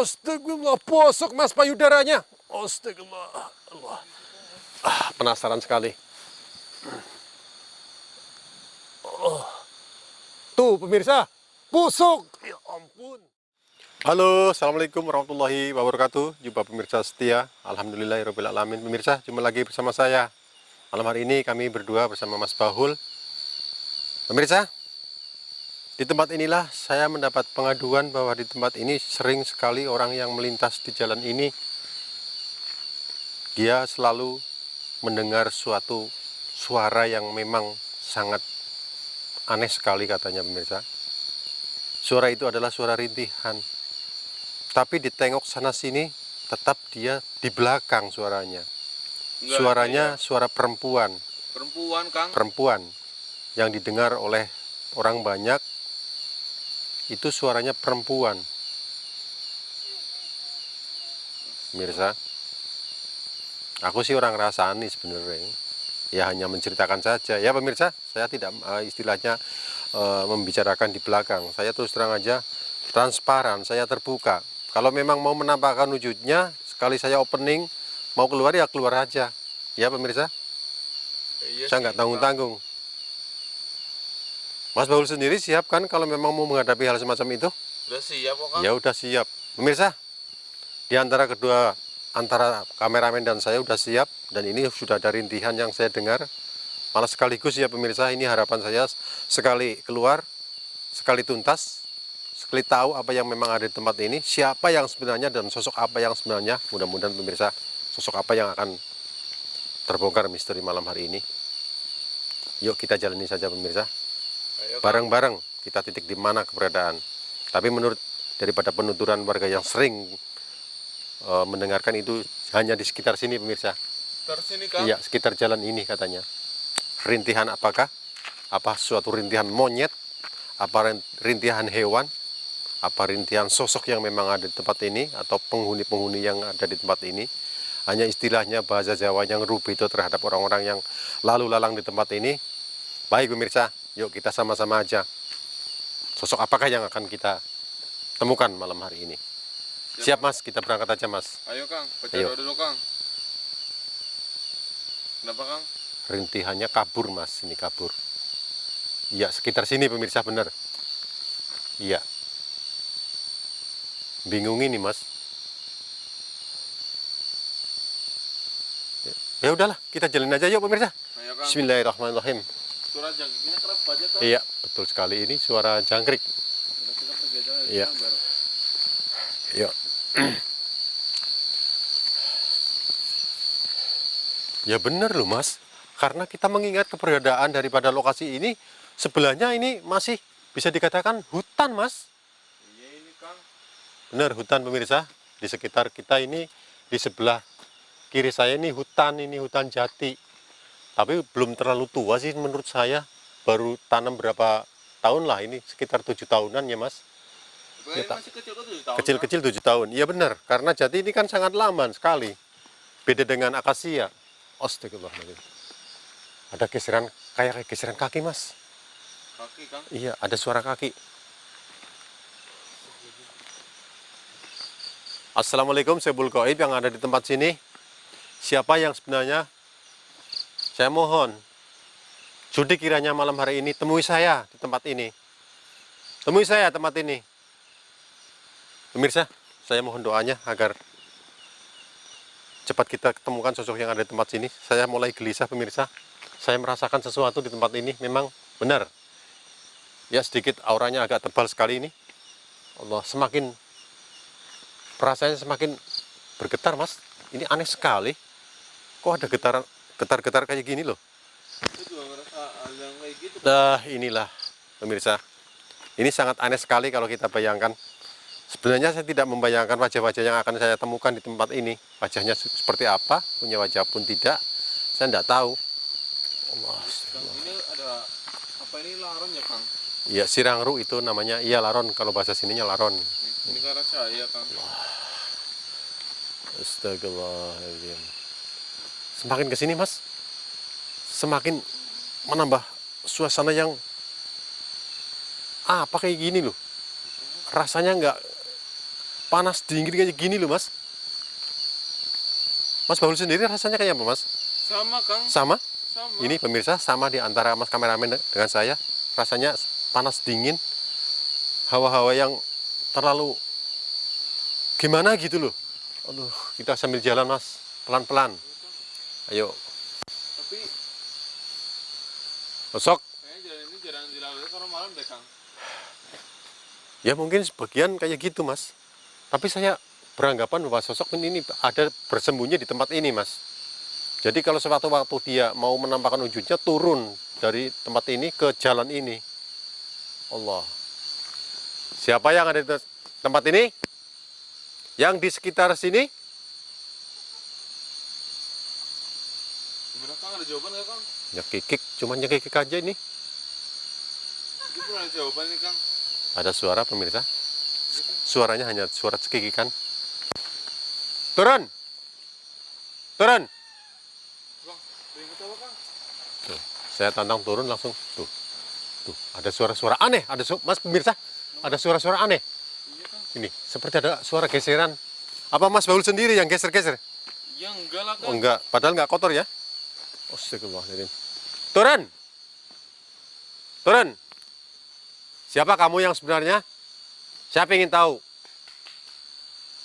Astagfirullah, bosok mas payudaranya. Astagfirullah. Allah. Penasaran sekali. Tuh pemirsa, busuk. Ya ampun. Halo, assalamualaikum warahmatullahi wabarakatuh. Jumpa pemirsa setia. Alhamdulillahirobbilalamin. Pemirsa, jumpa lagi bersama saya. Malam hari ini kami berdua bersama Mas Bahul. Pemirsa, di tempat inilah saya mendapat pengaduan bahwa di tempat ini sering sekali orang yang melintas di jalan ini. Dia selalu mendengar suatu suara yang memang sangat aneh sekali katanya pemirsa. Suara itu adalah suara rintihan. Tapi ditengok sana sini tetap dia di belakang suaranya. Enggak, Suaranya iya. suara perempuan. Perempuan, Kang. Perempuan yang didengar oleh orang banyak itu suaranya perempuan. Pemirsa, aku sih orang rasani sebenarnya. Ya hanya menceritakan saja. Ya pemirsa, saya tidak istilahnya membicarakan di belakang. Saya terus terang aja transparan, saya terbuka. Kalau memang mau menampakkan wujudnya, sekali saya opening, mau keluar ya keluar aja. Ya pemirsa, Iya saya sih, nggak tanggung-tanggung. Mas Baul sendiri siap kan kalau memang mau menghadapi hal semacam itu? udah siap kok, Kang. Ya udah siap. Pemirsa, di antara antara kameramen dan saya udah siap, dan ini sudah ada rintihan yang saya dengar. Malah sekaligus ya pemirsa, ini harapan saya sekali keluar, sekali tuntas, sekali tahu apa yang memang ada di tempat ini, siapa yang sebenarnya dan sosok apa yang sebenarnya. Mudah-mudahan pemirsa, sosok apa yang akan terbongkar misteri malam hari ini. Yuk kita jalani saja pemirsa. Ayo, Kang. Bareng-bareng kita titik di mana keberadaan. Tapi menurut daripada penuturan warga yang sering mendengarkan itu hanya di sekitar sini pemirsa. Terus ini, Kang. Iya, sekitar jalan ini katanya. Rintihan apakah? Apa suatu rintihan monyet? Apa rintihan hewan? Apa rintihan sosok yang memang ada di tempat ini? Atau penghuni-penghuni yang ada di tempat ini? Hanya istilahnya bahasa Jawa yang rubito terhadap orang-orang yang lalu lalang di tempat ini. Baik pemirsa, yuk kita sama-sama aja. Sosok apakah yang akan kita temukan malam hari ini? Siap mas, kita berangkat aja mas. Ayo, Kang. Baca Ayo. doa dulu, Kang. Kenapa, Kang? Rintihannya kabur mas, ini kabur. Iya, sekitar sini pemirsa, benar. Iya. Bingung ini mas. Ya udahlah, kita jalan aja yuk pemirsa. Ayo, Kang. Bismillahirrahmanirrahim. Suara jangkiknya keras banget, Kang. Iya, betul sekali, ini suara jangkrik. Udah, kita pergi aja. Iya. Biar... Yuk. Ya benar loh mas, karena kita mengingat keberadaan daripada lokasi ini, sebelahnya ini masih bisa dikatakan hutan mas. Iya ini, Kang. Benar, hutan pemirsa. Di sekitar kita ini, di sebelah kiri saya ini hutan jati. Tapi belum terlalu tua sih menurut saya, baru tanam berapa tahun lah ini, sekitar 7 tahunan ya mas. Ini masih kecil kok 7 tahun. Kecil-kecil 7 tahun, iya benar, karena jati ini kan sangat lama sekali. Beda dengan akasia. Astagfirullahaladzim. Ada geseran, kayak geseran kaki mas. Kaki, Kang. Iya, ada suara kaki. Assalamualaikum, saya Bul Goib yang ada di tempat sini. Siapa yang sebenarnya? Saya mohon, sudi kiranya malam hari ini temui saya di tempat ini. Temui saya tempat ini. Pemirsa, saya mohon doanya agar cepat kita ketemukan sosok yang ada di tempat sini. Saya mulai gelisah pemirsa. Saya merasakan sesuatu di tempat ini, memang benar. Ya sedikit auranya agak tebal sekali ini. Allah, semakin perasaannya semakin bergetar mas. Ini aneh sekali. Kok ada getar-getar kayak gini loh. Itu juga ngerasa ada yang kayak gitu. Nah inilah pemirsa. Ini sangat aneh sekali kalau kita bayangkan. Sebenarnya saya tidak membayangkan wajah-wajah yang akan saya temukan di tempat ini. Wajahnya seperti apa, punya wajah pun tidak. Saya tidak tahu. Allah. Kang, ini ada apa ini laron ya, Kang? Iya, sirangru itu namanya. Iya, laron. Kalau bahasa sininya laron. Ini karena saya, Kang. Astagfirullahaladzim. Semakin kesini mas, semakin menambah suasana yang apa kayak gini loh. Rasanya panas dingin kayak gini loh mas. Mas Baul sendiri rasanya kayak apa mas? Sama Kang. Sama? Sama. Ini pemirsa sama di antara mas kameramen dengan saya. Rasanya panas dingin. Hawa-hawa yang terlalu gimana gitu loh. Aduh, kita sambil jalan mas, pelan-pelan. Ayo. Tapi Sosok. kayaknya jalan ini jarang dilalui karena malam deh Kang. Ya mungkin sebagian kayak gitu mas. Tapi saya beranggapan bahwa sosok ini ada bersembunyi di tempat ini mas. Jadi kalau sewaktu-waktu dia mau menampakkan wujudnya, turun dari tempat ini ke jalan ini. Allah. Siapa yang ada di tempat ini? Yang di sekitar sini? Gimana Kang, ada jawaban nggak Kang? Nyekikik, cuma nyekikik aja ini. Itu pernah ada jawaban nih Kang. Ada suara pemirsa. Suaranya hanya suara cekikikan. Turun! Turun! Bang, pengen ketawa Kang. Tuh, saya tantang turun langsung. Tuh, tuh ada suara-suara aneh. Ada mas pemirsa, ada suara-suara aneh. Iya Kang. Ini seperti ada suara geseran. Apa Mas Baul sendiri yang geser-geser? Ya enggak lah Kang. Oh enggak, padahal enggak kotor ya. Astagfirullahaladzim. Turun! Turun! Siapa kamu yang sebenarnya? Siapa ingin tahu?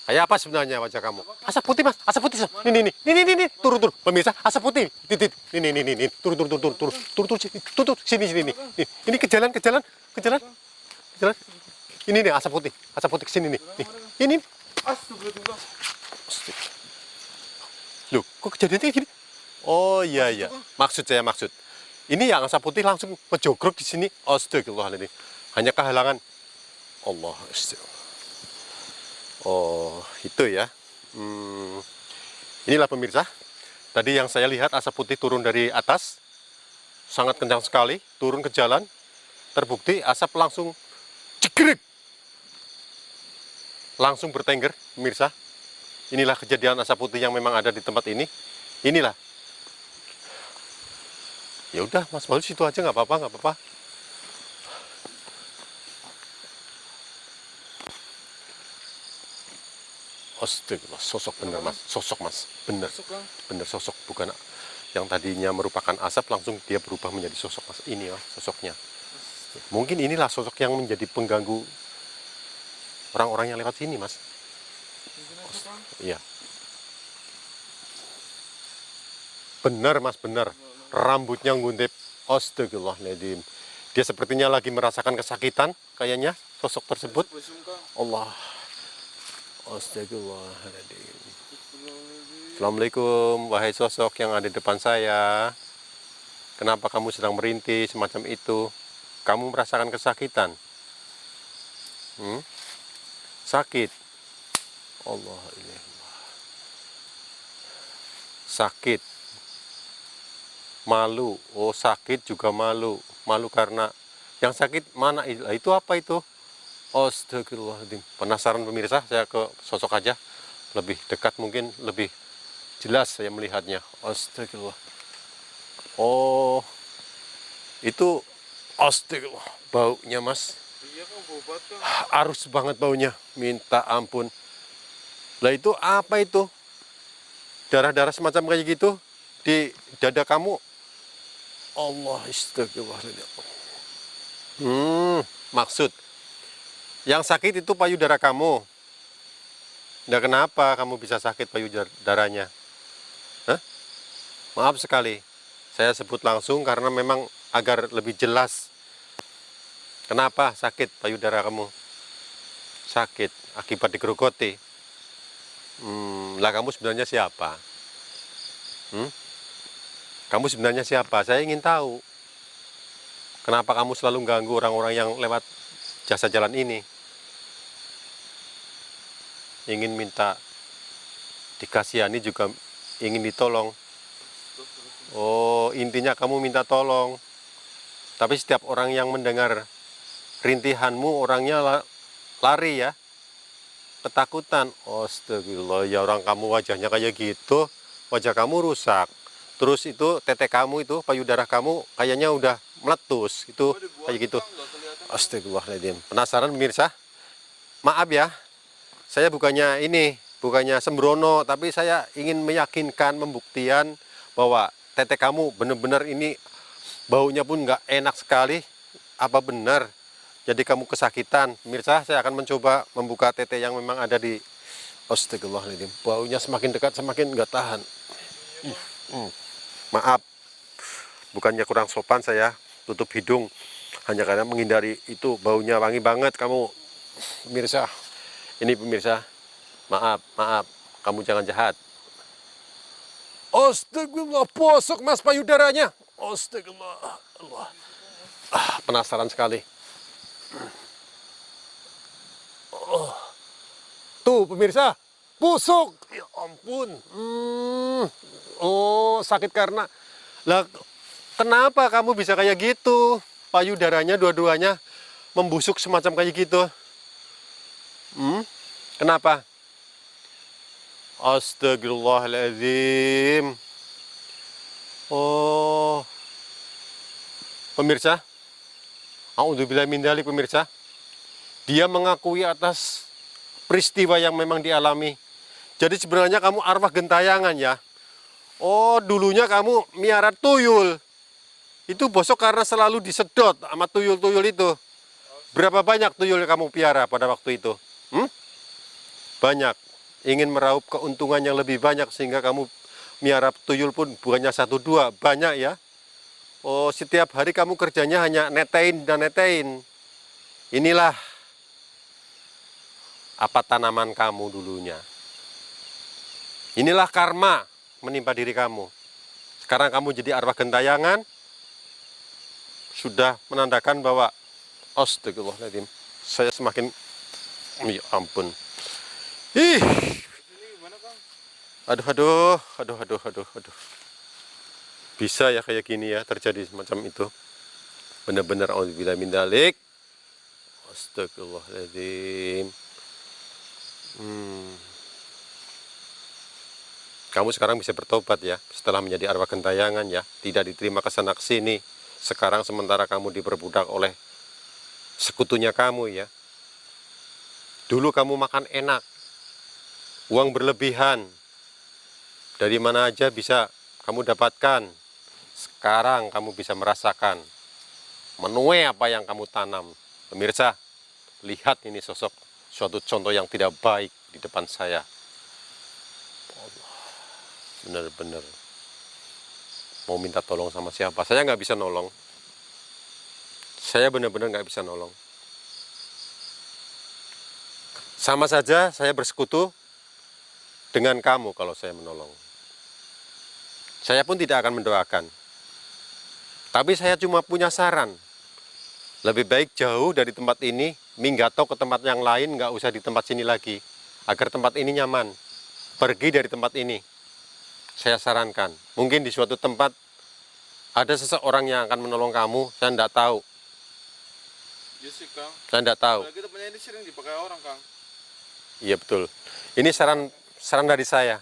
Kayak apa sebenarnya wajah kamu? Asap putih mas, asap putih. Ini, turun, pemirsa, asap putih. Titit, ini, turun, sini, ini ke jalan. Ini nih asap putih sini nih. Ini. Astagfirullah. Loh, kok kejadiannya gini? Oh iya. Maksud. Ini yang asap putih langsung ngejogrok di sini. Astagfirullahaladzim. Hanya kehalangan Allah. Oh, itu ya. Inilah pemirsa. Tadi yang saya lihat asap putih turun dari atas. Sangat kencang sekali, turun ke jalan. Terbukti asap langsung cegrek. Langsung bertengger, pemirsa. Inilah kejadian asap putih yang memang ada di tempat ini. Inilah. Ya udah, Mas Baul situ aja nggak apa-apa. Astagfirullah, sosok bener mas, sosok mas, bener sosok, bukan yang tadinya merupakan asap langsung dia berubah menjadi sosok mas. Ini mas, sosoknya. Mungkin inilah sosok yang menjadi pengganggu orang-orang yang lewat sini mas. Iya. Benar mas, benar. Rambutnya nguntit. Astagfirullahaladzim. Dia sepertinya lagi merasakan kesakitan kayaknya sosok tersebut. Allah. Astagfirullahaladzim. Assalamualaikum, wahai sosok yang ada di depan saya. Kenapa kamu sedang merintih semacam itu? Kamu merasakan kesakitan? Sakit? Allah ini. Sakit. Malu. Oh, sakit juga malu. Malu karena yang sakit mana? Itu apa itu? Astagfirullahaladzim. Penasaran pemirsa, saya ke sosok aja. Lebih dekat mungkin, lebih jelas saya melihatnya. Astagfirullah. Oh, itu astagfirullah. Baunya mas. Iya Kang, bau banget Kang. Arus banget baunya. Minta ampun. Lah itu apa itu? Darah-darah semacam kayak gitu di dada kamu. Allah, astagfirullahaladzim. Maksud. Yang sakit itu payudara kamu. Nah, kenapa kamu bisa sakit payudaranya? Hah? Maaf sekali. Saya sebut langsung karena memang agar lebih jelas. Kenapa sakit payudara kamu? Sakit akibat digerogoti. Lah kamu sebenarnya siapa? Kamu sebenarnya siapa? Saya ingin tahu. Kenapa kamu selalu ganggu orang-orang yang lewat jasa jalan ini? Ingin minta dikasihani juga ingin ditolong. Oh, intinya kamu minta tolong. Tapi setiap orang yang mendengar rintihanmu orangnya lari ya. Ketakutan. Astagfirullah, ya orang kamu wajahnya kayak gitu. Wajah kamu rusak. Terus itu tete kamu itu, payudara kamu kayaknya udah meletus. Itu kayak gitu. Astagfirullahaladzim. Penasaran pemirsa? Maaf ya. Saya bukannya sembrono, tapi saya ingin meyakinkan, membuktikan bahwa tete kamu benar-benar ini baunya pun nggak enak sekali. Apa benar? Jadi kamu kesakitan. Pemirsa, saya akan mencoba membuka tete yang memang ada di... Astagfirullahaladzim, baunya semakin dekat semakin nggak tahan. Maaf, bukannya kurang sopan saya tutup hidung, hanya karena menghindari itu baunya wangi banget kamu. Pemirsa, ini pemirsa, maaf, kamu jangan jahat. Astagfirullah, bosok mas payudaranya. Astagfirullah, Allah. Penasaran sekali. Tuh pemirsa, busuk. Ya ampun. Oh, sakit karena... Lah, kenapa kamu bisa kayak gitu? Payudaranya dua-duanya membusuk semacam kayak gitu. Kenapa? Astagfirullahaladzim. Oh. Pemirsa. A'udzubillahi min dzalik, pemirsa. Dia mengakui atas peristiwa yang memang dialami. Jadi sebenarnya kamu arwah gentayangan ya. Oh, dulunya kamu miara tuyul. Itu bosok karena selalu disedot sama tuyul-tuyul itu. Berapa banyak tuyul yang kamu piara pada waktu itu? Banyak. Ingin meraup keuntungan yang lebih banyak sehingga kamu miara tuyul pun bukannya 1-2, banyak ya. Oh, setiap hari kamu kerjanya hanya netein dan netein. Inilah apa tanaman kamu dulunya. Inilah karma menimpa diri kamu. Sekarang kamu jadi arwah gentayangan, sudah menandakan bahwa astagfirullahaladzim, saya semakin, ya ampun. Ih, aduh. Bisa ya kayak gini ya, terjadi semacam itu. Benar-benar auzubillahi min dzalik. Astagfirullahaladzim. Kamu sekarang bisa bertobat ya, setelah menjadi arwah gentayangan ya, tidak diterima kesana kesini. Sekarang sementara kamu diperbudak oleh sekutunya kamu ya. Dulu kamu makan enak, uang berlebihan, dari mana aja bisa kamu dapatkan. Sekarang kamu bisa merasakan, menuai apa yang kamu tanam. Pemirsa, lihat ini sosok, suatu contoh yang tidak baik di depan saya. Benar-benar mau minta tolong sama siapa? Saya nggak bisa nolong. Saya benar-benar nggak bisa nolong. Sama saja saya bersekutu dengan kamu kalau saya menolong. Saya pun tidak akan mendoakan. Tapi saya cuma punya saran. Lebih baik jauh dari tempat ini, minggato ke tempat yang lain, nggak usah di tempat sini lagi. Agar tempat ini nyaman. Pergi dari tempat ini. Saya sarankan, mungkin di suatu tempat ada seseorang yang akan menolong kamu, saya tidak tahu. Iya sih, Kang. Saya tidak tahu. Apalagi tempatnya ini sering dipakai orang, Kang. Iya betul. Ini saran dari saya.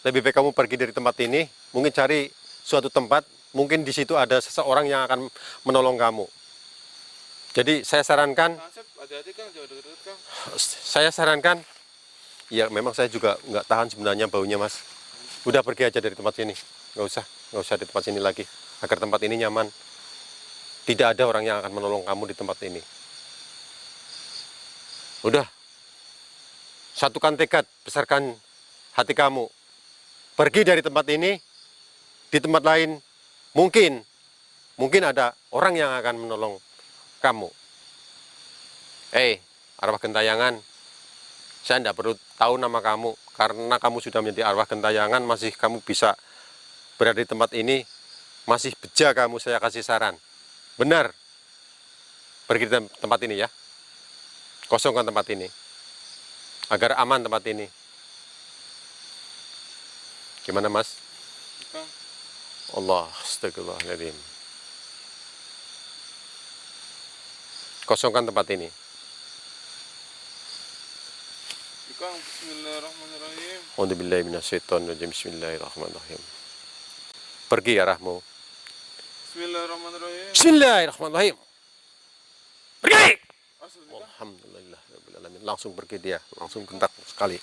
Lebih baik kamu pergi dari tempat ini, mungkin cari suatu tempat, mungkin di situ ada seseorang yang akan menolong kamu. Jadi saya sarankan, Kang, hati-hati, Kang, jangan deket-deket, Kang. saya sarankan, ya memang saya juga nggak tahan sebenarnya baunya mas. Udah pergi aja dari tempat sini, nggak usah di tempat sini lagi, agar tempat ini nyaman. Tidak ada orang yang akan menolong kamu di tempat ini. Udah, satukan tekad, besarkan hati kamu. Pergi dari tempat ini, di tempat lain mungkin ada orang yang akan menolong kamu. Arwah gentayangan, saya tidak perlu tahu nama kamu, karena kamu sudah menjadi arwah gentayangan, masih kamu bisa berada di tempat ini, masih beja kamu, saya kasih saran. Benar, pergi dari tempat ini ya, kosongkan tempat ini, agar aman tempat ini. Gimana mas? Kang, Allah, astagfirullahaladzim. Kosongkan tempat ini. Kang, bismillahirrahmanirrahim. A'udzubillahi minasyaitonirrajim. Bismillahirrahmanirrahim. Pergi arahmu. Bismillahirrahmanirrahim. Bismillahirrahmanirrahim. Pergi! asli Kang. Alhamdulillah, langsung pergi dia, langsung gentak sekali.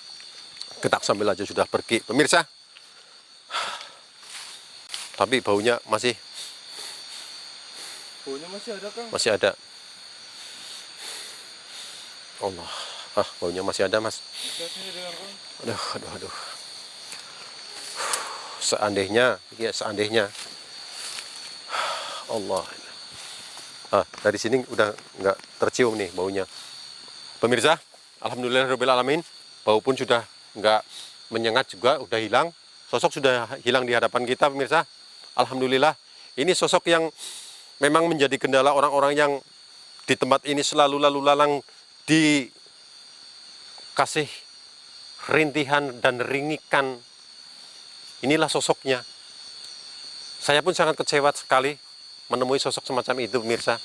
Gentak sambil aja sudah pergi, pemirsa. Tapi baunya masih Baunya masih ada Kang. ada. Allah, baunya masih ada, Mas. Bisa sini dengan Kang. Aduh. Seandainya, ya seandainya. Allah. Dari sini udah nggak tercium nih baunya. Pemirsa, alhamdulillahirobbilalamin, bau pun sudah nggak menyengat juga, udah hilang. Sosok sudah hilang di hadapan kita, pemirsa. Alhamdulillah. Ini sosok yang memang menjadi kendala orang-orang yang di tempat ini selalu lalu lalang dikasih rintihan dan ringikan. Inilah sosoknya. Saya pun sangat kecewa sekali menemui sosok semacam itu, pemirsa.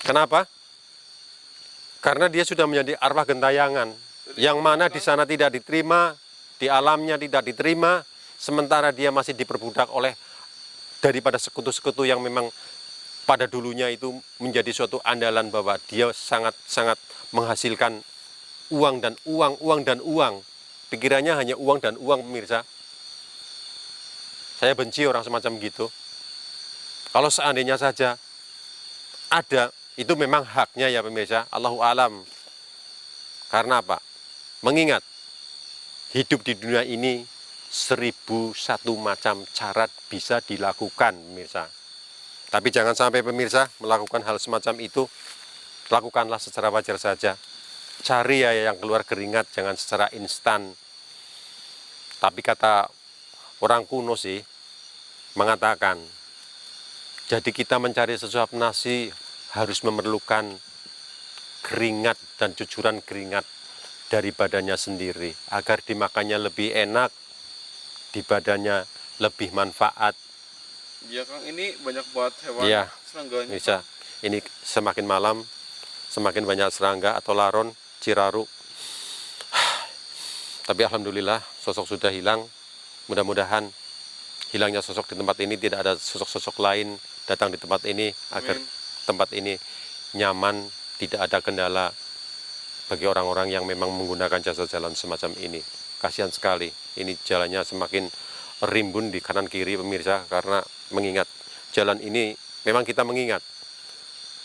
Kenapa? Karena dia sudah menjadi arwah gentayangan, yang mana di sana tidak diterima, di alamnya tidak diterima, sementara dia masih diperbudak oleh daripada sekutu-sekutu yang memang pada dulunya itu menjadi suatu andalan bahwa dia sangat-sangat menghasilkan uang dan uang. Pikirannya hanya uang dan uang, pemirsa. Saya benci orang semacam gitu. Kalau seandainya saja ada, itu memang haknya ya pemirsa, Allahu alam. Karena apa? Mengingat hidup di dunia ini 1001 macam cara bisa dilakukan, pemirsa. Tapi jangan sampai pemirsa melakukan hal semacam itu, lakukanlah secara wajar saja. Cari ya yang keluar keringat, jangan secara instan. Tapi kata orang kuno sih mengatakan, jadi kita mencari sesuap nasi harus memerlukan keringat dan cucuran keringat dari badannya sendiri, agar dimakannya lebih enak, di badannya lebih manfaat. Iya Kang, ini banyak buat hewan Iya, serangganya. bisa. Ini semakin malam, semakin banyak serangga atau laron, ciraru. Tapi alhamdulillah sosok sudah hilang. Mudah-mudahan hilangnya sosok di tempat ini tidak ada sosok-sosok lain datang di tempat ini, agar Amin. tempat ini nyaman, tidak ada kendala bagi orang-orang yang memang menggunakan jasa jalan semacam ini. Kasihan sekali, ini jalannya semakin rimbun di kanan kiri pemirsa, karena mengingat jalan ini memang kita mengingat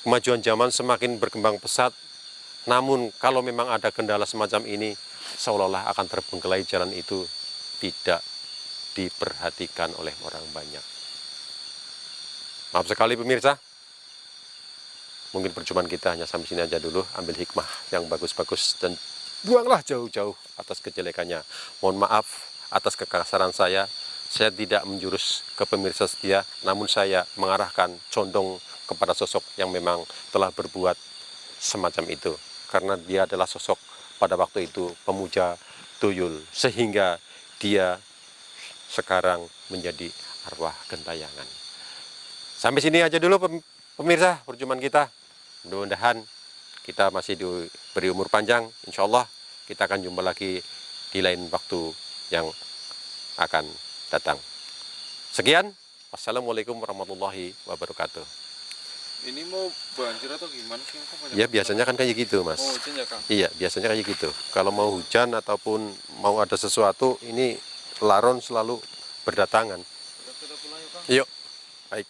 kemajuan zaman semakin berkembang pesat, namun kalau memang ada kendala semacam ini, seolah-olah akan terbengkelai jalan itu, tidak diperhatikan oleh orang banyak. Maaf sekali pemirsa, mungkin perjumpaan kita hanya sampai sini aja dulu. Ambil hikmah yang bagus-bagus dan buanglah jauh-jauh atas kejelekannya. Mohon maaf atas kekasaran saya. Saya tidak menjurus ke pemirsa setia, namun saya mengarahkan condong kepada sosok yang memang telah berbuat semacam itu. Karena dia adalah sosok pada waktu itu pemuja tuyul, sehingga dia sekarang menjadi arwah gentayangan. Sampai sini aja dulu pemirsa perjumpaan kita. Mudah-mudahan kita masih diberi umur panjang. Insya Allah kita akan jumpa lagi di lain waktu yang akan datang. Sekian. Wassalamualaikum warahmatullahi wabarakatuh. Ini mau banjir atau gimana sih? Ya biasanya kan kayak gitu, Mas. Oh, hujan ya Kang? Iya, biasanya kayak gitu. Kalau mau hujan ataupun mau ada sesuatu, ini laron selalu berdatangan. Kita pulang yuk Kang. Yuk, baik.